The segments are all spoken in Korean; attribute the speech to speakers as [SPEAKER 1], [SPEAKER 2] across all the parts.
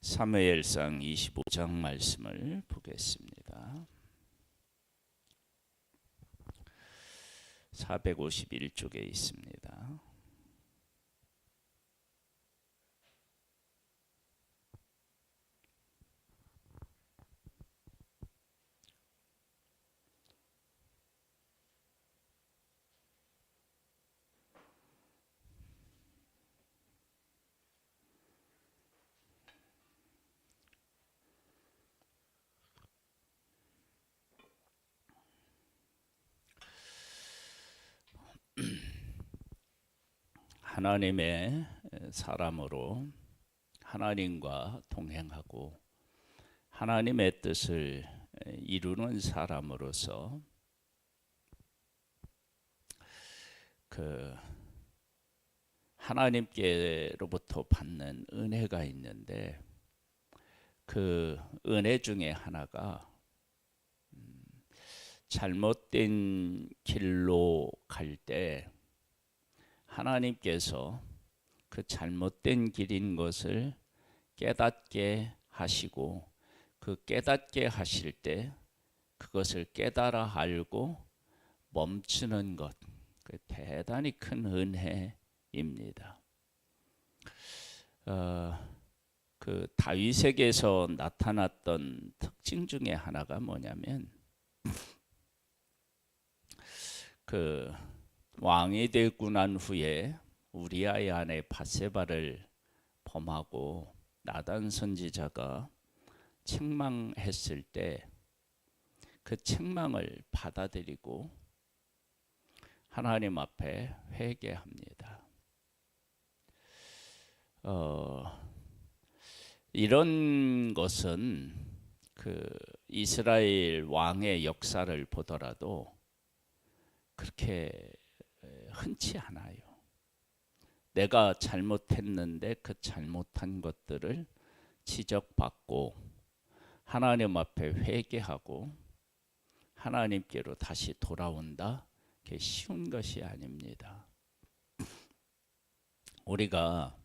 [SPEAKER 1] 사무엘상 25장 말씀을 보겠습니다. 451쪽에 있습니다. 하나님의 사람으로 하나님과 동행하고 하나님의 뜻을 이루는 사람으로서 하나님께로부터 받는 은혜가 있는데, 그 은혜 중에 하나가 잘못된 길로 갈 때 하나님께서 그 잘못된 길인 것을 깨닫게 하시고, 그 깨닫게 하실 때 그것을 깨달아 알고 멈추는 것, 그 대단히 큰 은혜입니다. 그 다윗에게서 나타났던 특징 중에 하나가 뭐냐면, 그 왕이 되고 난 후에 우리아의 아내 밧세바를 범하고 나단 선지자가 책망했을 때 그 책망을 받아들이고 하나님 앞에 회개합니다. 이런 것은 그 이스라엘 왕의 역사를 보더라도 그렇게 흔치 않아요. 내가 잘못했는데 그 잘못한 것들을 지적받고 하나님 앞에 회개하고 하나님께로 다시 돌아온다, 그게 쉬운 것이 아닙니다. 우리가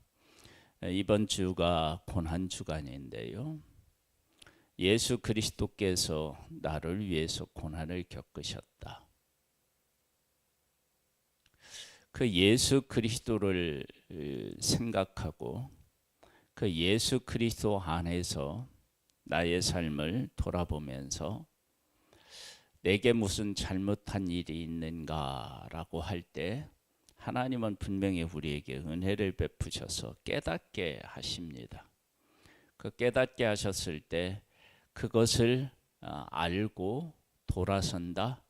[SPEAKER 1] 이번 주가 고난주간인데요, 예수 그리스도께서 나를 위해서 고난을 겪으셨다. 그 예수 그리스도를 생각하고 그 예수 그리스도 안에서 나의 삶을 돌아보면서 내게 무슨 잘못한 일이 있는가라고 할 때 하나님은 분명히 우리에게 은혜를 베푸셔서 깨닫게 하십니다. 그 깨닫게 하셨을 때 그것을 알고 돌아선다,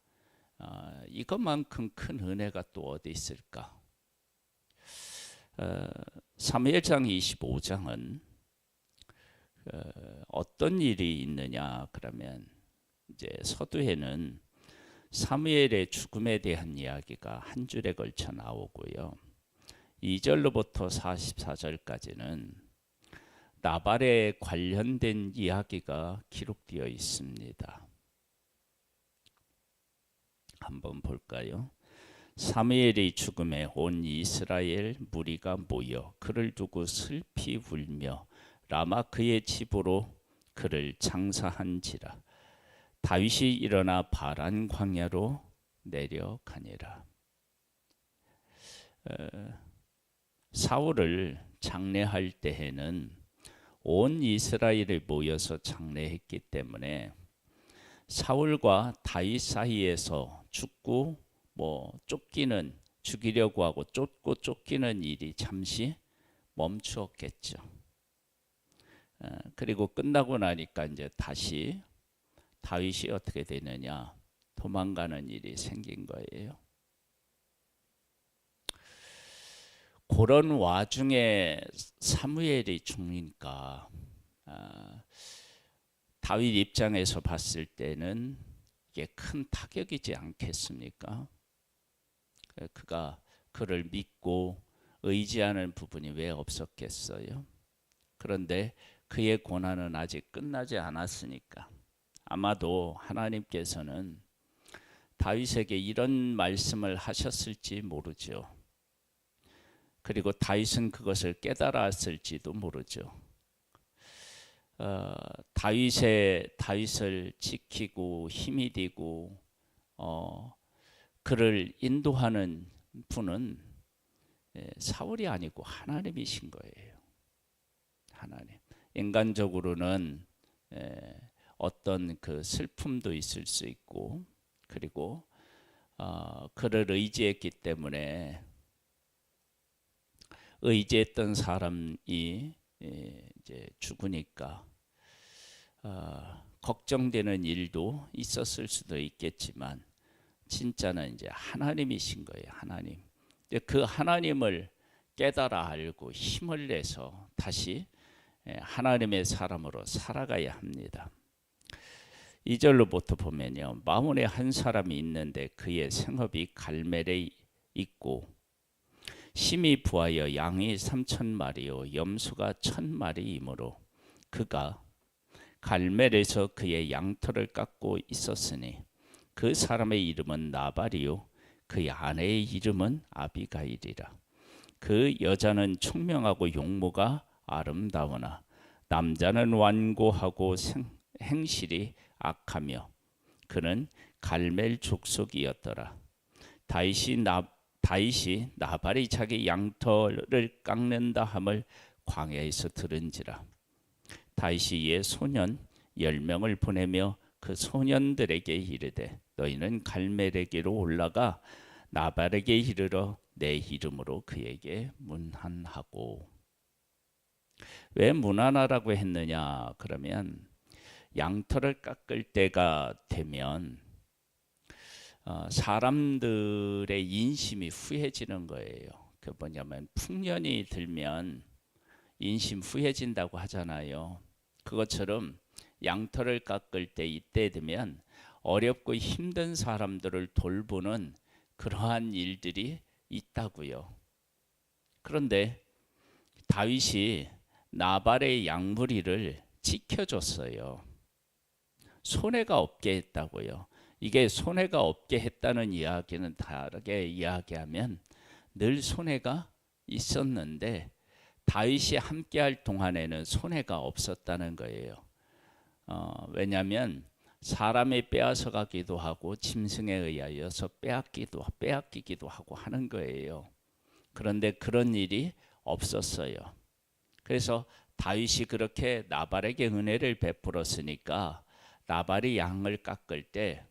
[SPEAKER 1] 이것만큼 큰 은혜가 또 어디 있을까? 사무엘상 25장은 어떤 일이 있느냐 그러면, 이제 서두에는 사무엘의 죽음에 대한 이야기가 한 줄에 걸쳐 나오고요, 2절로부터 44절까지는 나발에 관련된 이야기가 기록되어 있습니다. 한번 볼까요? 사무엘의 죽음에 온 이스라엘 무리가 모여 그를 두고 슬피 울며 라마 그의 집으로 그를 장사한지라. 다윗이 일어나 바란 광야로 내려가니라. 사울을 장례할 때에는 온 이스라엘이 모여서 장례했기 때문에 사울과 다윗 사이에서 죽고 쫓기는, 죽이려고 하고 쫓고 쫓기는 일이 잠시 멈추었겠죠. 그리고 끝나고 나니까 이제 다시 다윗이 어떻게 되느냐, 도망가는 일이 생긴 거예요. 그런 와중에 사무엘이 죽으니까 다윗 입장에서 봤을 때는 이게 큰 타격이지 않겠습니까? 그가 그를 믿고 의지하는 부분이 왜 없었겠어요? 그런데 그의 고난은 아직 끝나지 않았으니까 아마도 하나님께서는 다윗에게 이런 말씀을 하셨을지 모르죠. 그리고 다윗은 그것을 깨달았을지도 모르죠. 다윗을 지키고 힘이 되고 그를 인도하는 분은 사울이 아니고 하나님이신 거예요. 하나님. 인간적으로는 어떤 그 슬픔도 있을 수 있고, 그리고 그를 의지했기 때문에 의지했던 사람이 이제 죽으니까 걱정되는 일도 있었을 수도 있겠지만, 진짜는 이제 하나님이신 거예요. 하나님. 그 하나님을 깨달아 알고 힘을 내서 다시 하나님의 사람으로 살아가야 합니다. 2절로부터 보면요, 마문에 한 사람이 있는데 그의 생업이 갈멜에 있고 심히 부하여 양이 3,000마리요 염소가 1,000마리이므로 그가 갈멜에서 그의 양털을 깎고 있었으니 그 사람의 이름은 나발이요 그의 아내의 이름은 아비가일이라. 그 여자는 총명하고 용모가 아름다우나 남자는 완고하고 행실이 악하며 그는 갈멜 족속이었더라. 다윗이 나발이 자기 양털을 깎는다 함을 광야에서 들은지라. 다윗이 옛 소년 10명을 보내며 그 소년들에게 이르되 너희는 갈멜에게로 올라가 나발에게 이르러 내 이름으로 그에게 문안하고. 왜 문안하라고 했느냐? 그러면 양털을 깎을 때가 되면 사람들의 인심이 후해지는 거예요. 그 뭐냐면 풍년이 들면 인심 후해진다고 하잖아요. 그것처럼 양털을 깎을 때 이때 되면 어렵고 힘든 사람들을 돌보는 그러한 일들이 있다고요. 그런데 다윗이 나발의 양무리를 지켜줬어요. 손해가 없게 했다고요. 이게 손해가 없게 했다는 이야기는 다르게 이야기하면 늘 손해가 있었는데 다윗이 함께할 동안에는 손해가 없었다는 거예요. 왜냐하면 사람이 빼앗아 가기도 하고 짐승에 의하여서 빼앗기기도 하고 하는 거예요. 그런데 그런 일이 없었어요. 그래서 다윗이 그렇게 나발에게 은혜를 베풀었으니까 나발이 양을 깎을 때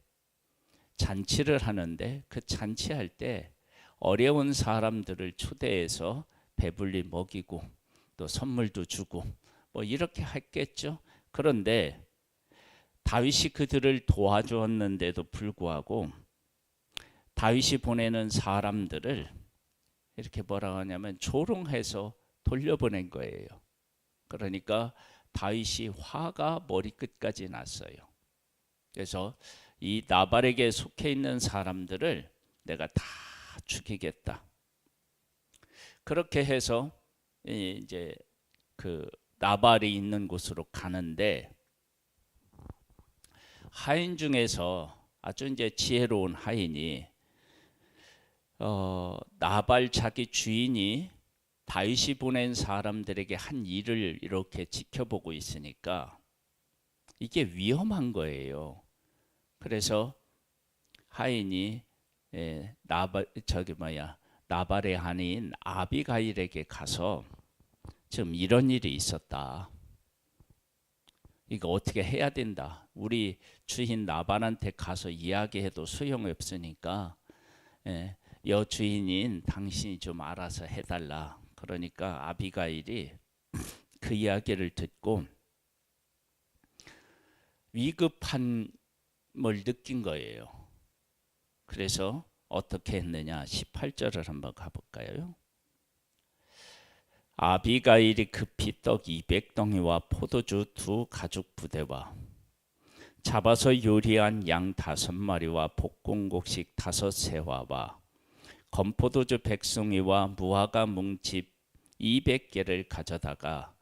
[SPEAKER 1] 잔치를 하는데 그 잔치할 때 어려운 사람들을 초대해서 배불리 먹이고 또 선물도 주고 뭐 이렇게 했겠죠. 그런데 다윗이 그들을 도와주었는데도 불구하고 다윗이 보내는 사람들을 이렇게 뭐라고 하냐면 조롱해서 돌려보낸 거예요. 그러니까 다윗이 화가 머리끝까지 났어요. 그래서 이 나발에게 속해 있는 사람들을 내가 다 죽이겠다. 그렇게 해서 이제 그 나발이 있는 곳으로 가는데 하인 중에서 아주 이제 지혜로운 하인이 나발 자기 주인이 다윗이 보낸 사람들에게 한 일을 이렇게 지켜보고 있으니까 이게 위험한 거예요. 그래서 하인이 나발의 아내인 아비가일에게 가서 지금 이런 일이 있었다. 이거 어떻게 해야 된다. 우리 주인 나발한테 가서 이야기해도 소용이 없으니까 여주인인 당신이 좀 알아서 해달라. 그러니까 아비가일이 그 이야기를 듣고 위급함을 느낀 거예요. 그래서 어떻게 했느냐? 18절을 한번 가볼까요? 아비가일이 급히 떡 200덩이와 포도주 2 가죽 부대와 잡아서 요리한 양 5마리와 볶음곡식 5세화와 건포도주 100송이와 무화과 뭉칩 200개를 가져다가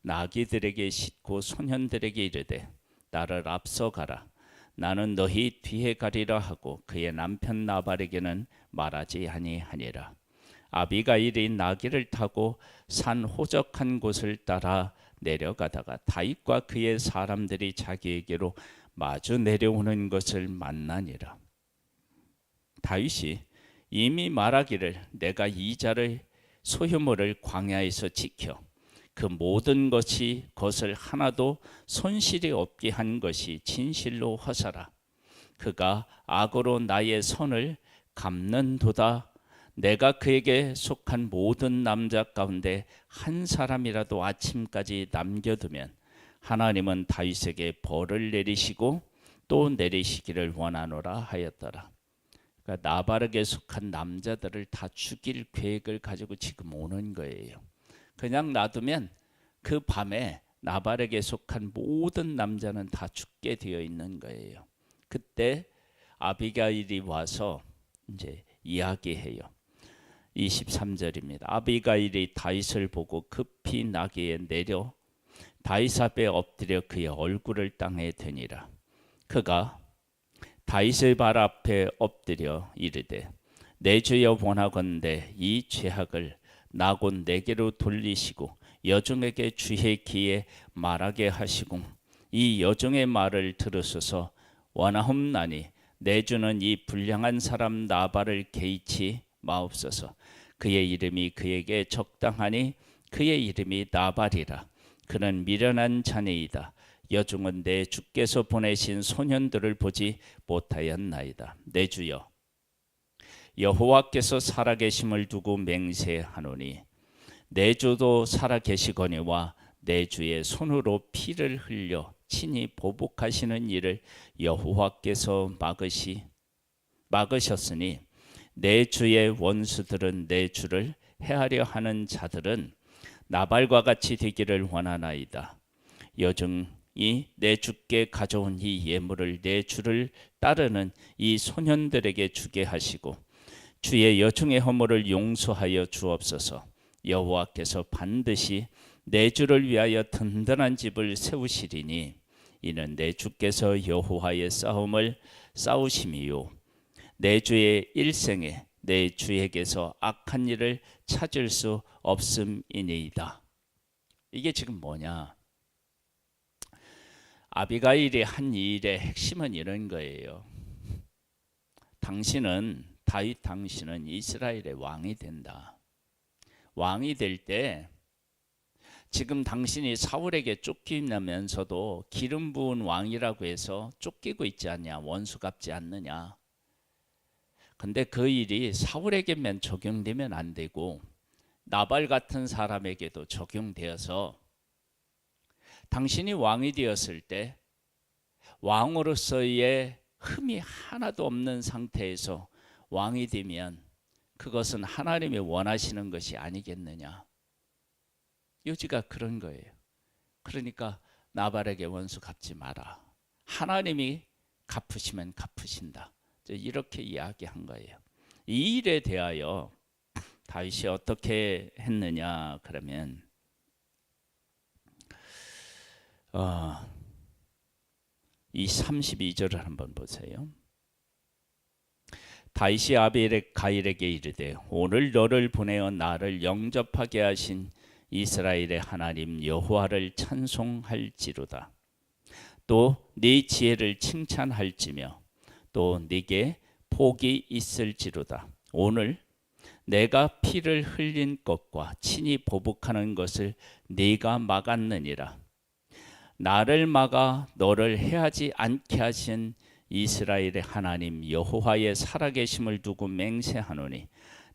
[SPEAKER 1] 나귀들에게 싣고 소년들에게 이르되 나를 앞서가라. 나는 너희 뒤에 가리라 하고 그의 남편 나발에게는 말하지 아니하니라. 아비가일이 나귀를 타고 산 호적한 곳을 따라 내려가다가 다윗과 그의 사람들이 자기에게로 마주 내려오는 것을 만나니라. 다윗이 이미 말하기를 내가 이 자를 소유물을 광야에서 지켜 그 모든 것을 하나도 손실이 없게 한 것이 진실로 허사라. 그가 악으로 나의 선을 갚는도다. 내가 그에게 속한 모든 남자 가운데 한 사람이라도 아침까지 남겨두면 하나님은 다윗에게 벌을 내리시고 또 내리시기를 원하노라 하였더라. 그러니까 나발에게 속한 남자들을 다 죽일 계획을 가지고 지금 오는 거예요. 그냥 놔두면 그 밤에 나발에게 속한 모든 남자는 다 죽게 되어 있는 거예요. 그때 아비가일이 와서 이제 이야기해요. 23절입니다. 아비가일이 다윗을 보고 급히 나귀에 내려 다윗 앞에 엎드려 그의 얼굴을 땅에 대니라. 그가 다윗의 발 앞에 엎드려 이르되 내 주여 원하건대 이 죄악을 나곧 내게로 돌리시고 여종에게 주의 귀에 말하게 하시고 이 여종의 말을 들으소서. 원하옵나니 내 주는 이 불량한 사람 나발을 개의치 마옵소서. 그의 이름이 그에게 적당하니 그의 이름이 나발이라. 그는 미련한 자녀이다. 여종은 내 주께서 보내신 소년들을 보지 못하였나이다. 내 주여 여호와께서 살아계심을 두고 맹세하노니 내 주도 살아계시거니와 내 주의 손으로 피를 흘려 친히 보복하시는 일을 여호와께서 막으셨으니 내 주의 원수들은 내 주를 해하려 하는 자들은 나발과 같이 되기를 원하나이다. 여종이 내 주께 가져온 이 예물을 내 주를 따르는 이 소년들에게 주게 하시고 주의 여종의 허물을 용서하여 주옵소서. 여호와께서 반드시 내 주를 위하여 든든한 집을 세우시리니 이는 내 주께서 여호와의 싸움을 싸우심이요 내 주의 일생에 내 주에게서 악한 일을 찾을 수 없음이니이다. 이게 지금 뭐냐? 아비가일이 한 일의 핵심은 이런 거예요. 다윗 당신은 이스라엘의 왕이 된다. 왕이 될 때 지금 당신이 사울에게 쫓기면서도 기름 부은 왕이라고 해서 쫓기고 있지 않냐, 원수 갚지 않느냐. 근데 그 일이 사울에게만 적용되면 안 되고 나발 같은 사람에게도 적용되어서 당신이 왕이 되었을 때 왕으로서의 흠이 하나도 없는 상태에서 왕이 되면 그것은 하나님이 원하시는 것이 아니겠느냐. 요지가 그런 거예요. 그러니까 나발에게 원수 갚지 마라. 하나님이 갚으시면 갚으신다. 이렇게 이야기한 거예요. 이 일에 대하여 다윗이 어떻게 했느냐 그러면 이 32절을 한번 보세요. 다윗이 아비가일에게 이르되 오늘 너를 보내어 나를 영접하게 하신 이스라엘의 하나님 여호와를 찬송할지로다. 또 네 지혜를 칭찬할지며 또 네게 복이 있을지로다. 오늘 내가 피를 흘린 것과 친히 보복하는 것을 네가 막았느니라. 나를 막아 너를 해하지 않게 하신 이스라엘의 하나님 여호와의 살아계심을 두고 맹세하노니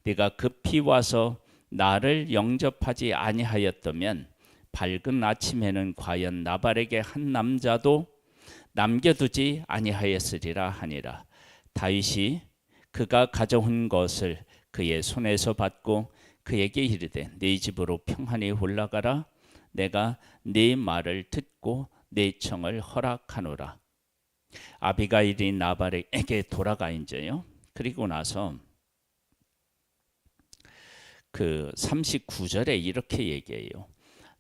[SPEAKER 1] 네가 급히 와서 나를 영접하지 아니하였다면 밝은 아침에는 과연 나발에게 한 남자도 남겨두지 아니하였으리라 하니라. 다윗이 그가 가져온 것을 그의 손에서 받고 그에게 이르되 네 집으로 평안히 올라가라. 내가 네 말을 듣고 네 청을 허락하노라. 아비가일이 나발에게 돌아가 이제요. 그리고 나서 그 39절에 이렇게 얘기해요.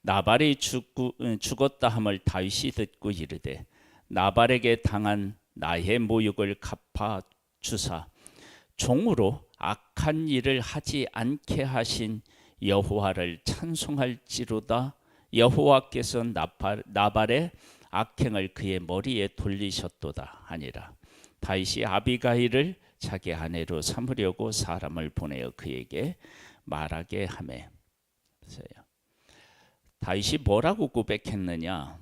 [SPEAKER 1] 나발이 죽었다 함을 다윗이 듣고 이르되 나발에게 당한 나의 모욕을 갚아 주사 종으로 악한 일을 하지 않게 하신 여호와를 찬송할지로다. 여호와께서 나발의 악행을 그의 머리에 돌리셨도다 하니라. 다윗이 아비가일을 자기 아내로 삼으려고 사람을 보내어 그에게 말하게 하매. 다윗이 뭐라고 고백했느냐?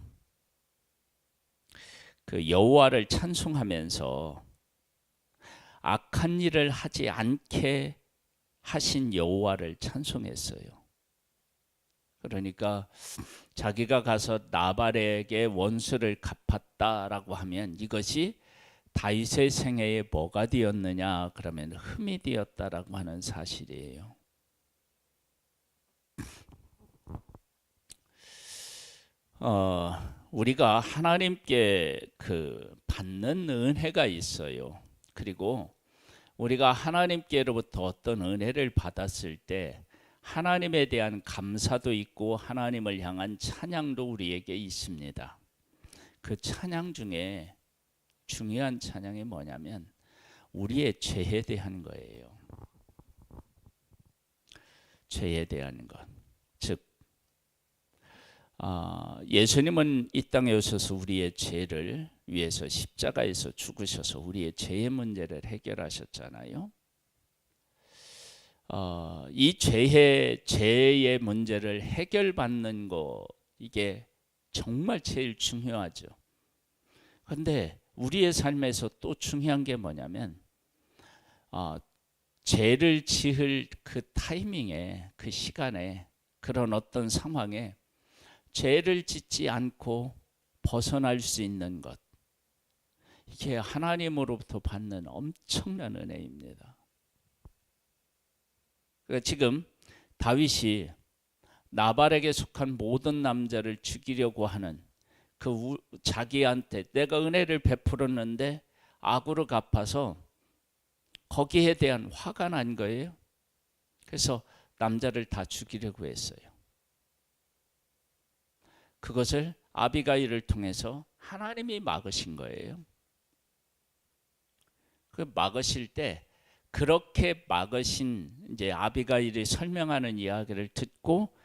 [SPEAKER 1] 그 여호와를 찬송하면서 악한 일을 하지 않게 하신 여호와를 찬송했어요. 그러니까 자기가 가서 나발에게 원수를 갚았다라고 하면 이것이 다윗의 생애에 뭐가 되었느냐? 그러면 흠이 되었다라고 하는 사실이에요. 우리가 하나님께 받는 은혜가 있어요. 그리고 우리가 하나님께로부터 어떤 은혜를 받았을 때 하나님에 대한 감사도 있고 하나님을 향한 찬양도 우리에게 있습니다. 그 찬양 중에 중요한 찬양이 뭐냐면 우리의 죄에 대한 거예요. 죄에 대한 것. 즉 예수님은 이 땅에 오셔서 우리의 죄를 위해서 십자가에서 죽으셔서 우리의 죄의 문제를 해결하셨잖아요. 이 죄의 문제를 해결받는 거 이게 정말 제일 중요하죠. 그런데 우리의 삶에서 또 중요한 게 뭐냐면 죄를 지을 그 타이밍에 그 시간에 그런 어떤 상황에 죄를 짓지 않고 벗어날 수 있는 것, 이게 하나님으로부터 받는 엄청난 은혜입니다. 지금 다윗이 나발에게 속한 모든 남자를 죽이려고 하는 자기한테 내가 은혜를 베풀었는데 악으로 갚아서 거기에 대한 화가 난 거예요. 그래서 남자를 다 죽이려고 했어요. 그것을 아비가일을 통해서 하나님이 막으신 거예요. 그 막으실 때 그렇게 막으신 이제 아비가일이 설명하는 이야기를 듣고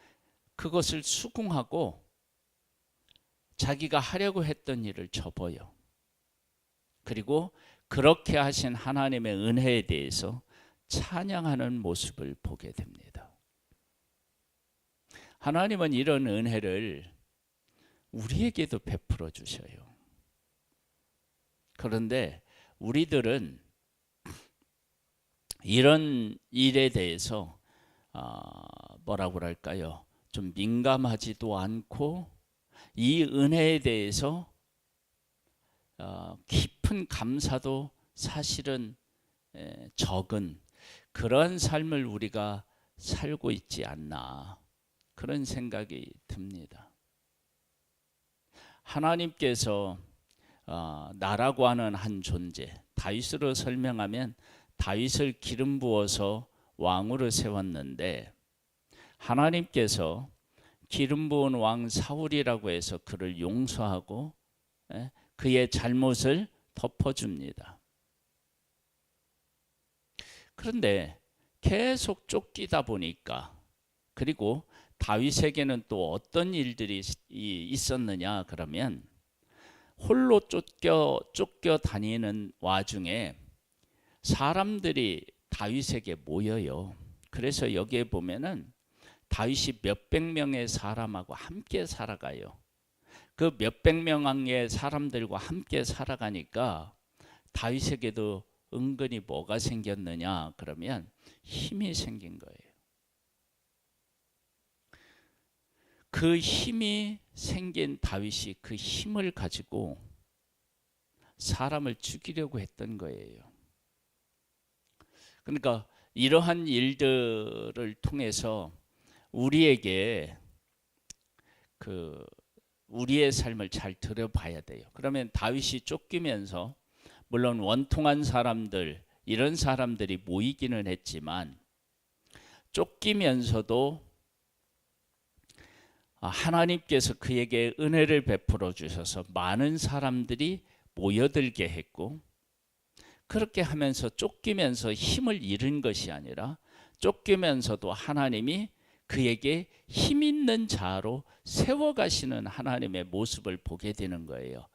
[SPEAKER 1] 그것을 수긍하고 자기가 하려고 했던 일을 접어요. 그리고 그렇게 하신 하나님의 은혜에 대해서 찬양하는 모습을 보게 됩니다. 하나님은 이런 은혜를 우리에게도 베풀어 주셔요. 그런데 우리들은 이런 일에 대해서 뭐라고 할까요? 좀 민감하지도 않고 이 은혜에 대해서 깊은 감사도 사실은 적은 그런 삶을 우리가 살고 있지 않나, 그런 생각이 듭니다. 하나님께서 나라고 하는 한 존재, 다윗으로 설명하면 다윗을 기름 부어서 왕으로 세웠는데 하나님께서 기름 부은 왕 사울이라고 해서 그를 용서하고 그의 잘못을 덮어줍니다. 그런데 계속 쫓기다 보니까, 그리고 다윗에게는 또 어떤 일들이 있었느냐 그러면 홀로 쫓겨 다니는 와중에 사람들이 다윗에게 모여요. 그래서 여기에 보면은 다윗이 몇백 명의 사람하고 함께 살아가요. 그 몇백 명의 사람들과 함께 살아가니까 다윗에게도 은근히 뭐가 생겼느냐 그러면 힘이 생긴 거예요. 그 힘이 생긴 다윗이 그 힘을 가지고 사람을 죽이려고 했던 거예요. 그러니까 이러한 일들을 통해서 우리에게 우리의 삶을 잘 들여봐야 돼요. 그러면 다윗이 쫓기면서 물론 원통한 사람들, 이런 사람들이 모이기는 했지만 쫓기면서도 하나님께서 그에게 은혜를 베풀어 주셔서 많은 사람들이 모여들게 했고, 그렇게 하면서 쫓기면서 힘을 잃은 것이 아니라 쫓기면서도 하나님이 그에게 힘 있는 있는 자로 세워가시는 하나님의 모습을 보게 되는 거예요.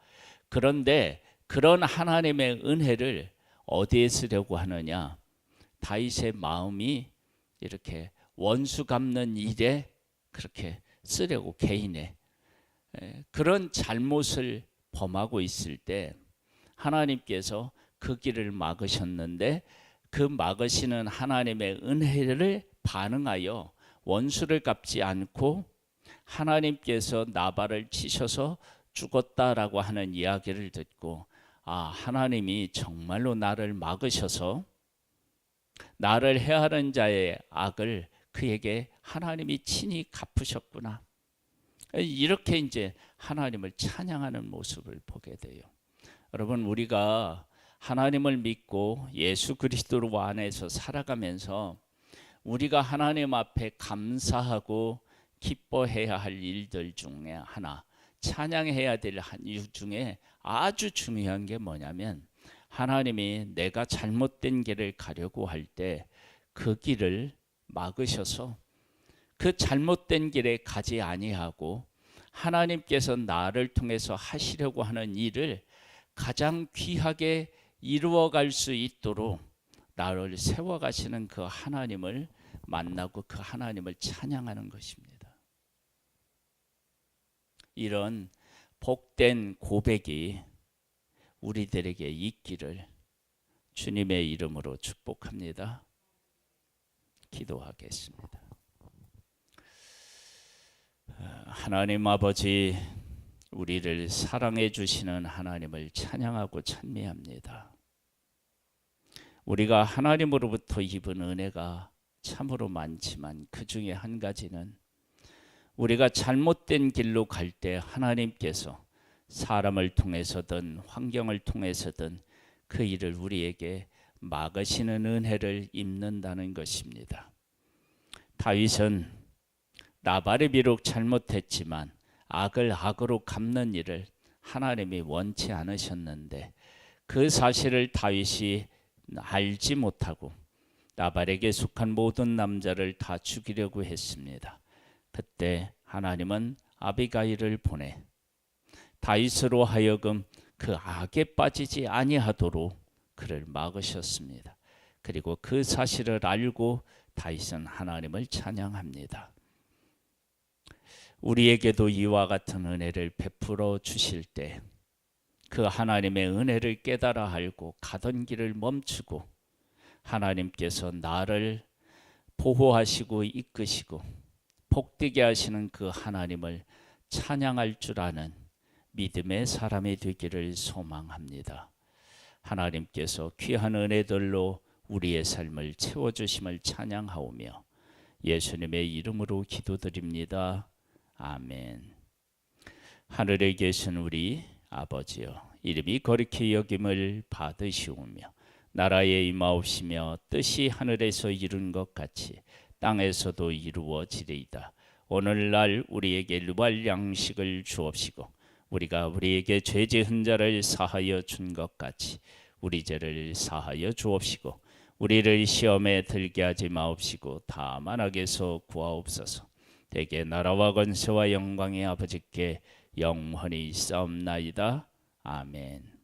[SPEAKER 1] 그런데 그런 하나님의 은혜를 어디에 쓰려고 하느냐? 다윗의 마음이 이렇게 원수 갚는 일에 그렇게 쓰려고, 개인의 그런 잘못을 범하고 있을 때 하나님께서 그 길을 막으셨는데, 그 막으시는 하나님의 은혜를 반응하여 원수를 갚지 않고 하나님께서 나발을 치셔서 죽었다라고 하는 이야기를 듣고, 하나님이 정말로 나를 막으셔서 나를 해하는 자의 악을 그에게 하나님이 친히 갚으셨구나. 이렇게 이제 하나님을 찬양하는 모습을 보게 돼요. 여러분, 우리가 하나님을 믿고 예수 그리스도 안에서 살아가면서 우리가 하나님 앞에 감사하고 기뻐해야 할 일들 중에 하나, 찬양해야 될 이유 중에 아주 중요한 게 뭐냐면, 하나님이 내가 잘못된 길을 가려고 할 때 그 길을 막으셔서 그 잘못된 길에 가지 아니하고 하나님께서 나를 통해서 하시려고 하는 일을 가장 귀하게 이루어갈 수 있도록 나를 세워가시는 그 하나님을 만나고 그 하나님을 찬양하는 것입니다. 이런 복된 고백이 우리들에게 있기를 주님의 이름으로 축복합니다. 기도하겠습니다. 하나님 아버지, 우리를 사랑해 주시는 하나님을 찬양하고 찬미합니다. 우리가 하나님으로부터 입은 은혜가 참으로 많지만 그 중에 한 가지는 우리가 잘못된 길로 갈 때 하나님께서 사람을 통해서든 환경을 통해서든 그 일을 우리에게 막으시는 은혜를 입는다는 것입니다. 다윗은 나발이 비록 잘못했지만 악을 악으로 갚는 일을 하나님이 원치 않으셨는데, 그 사실을 다윗이 알지 못하고 나발에게 속한 모든 남자를 다 죽이려고 했습니다. 그때 하나님은 아비가일을 보내 다윗으로 하여금 그 악에 빠지지 아니하도록 그를 막으셨습니다. 그리고 그 사실을 알고 다윗은 하나님을 찬양합니다. 우리에게도 이와 같은 은혜를 베풀어 주실 때 그 하나님의 은혜를 깨달아 알고 가던 길을 멈추고 하나님께서 나를 보호하시고 이끄시고 복되게 하시는 그 하나님을 찬양할 줄 아는 믿음의 사람이 되기를 소망합니다. 하나님께서 귀한 은혜들로 우리의 삶을 채워주심을 찬양하오며 예수님의 이름으로 기도드립니다. 아멘. 하늘에 계신 우리 아버지여, 이름이 거룩히 여김을 받으시오며 나라에 임하옵시며 뜻이 하늘에서 이룬 것 같이 땅에서도 이루어지리이다. 오늘날 우리에게 일용할 양식을 주옵시고 우리가 우리에게 죄 지은 자를 사하여 준 것 같이 우리 죄를 사하여 주옵시고 우리를 시험에 들게 하지 마옵시고 다만 악에서 구하옵소서. 대개 나라와 권세와 영광의 아버지께 영원히 있사옵나이다. 아멘.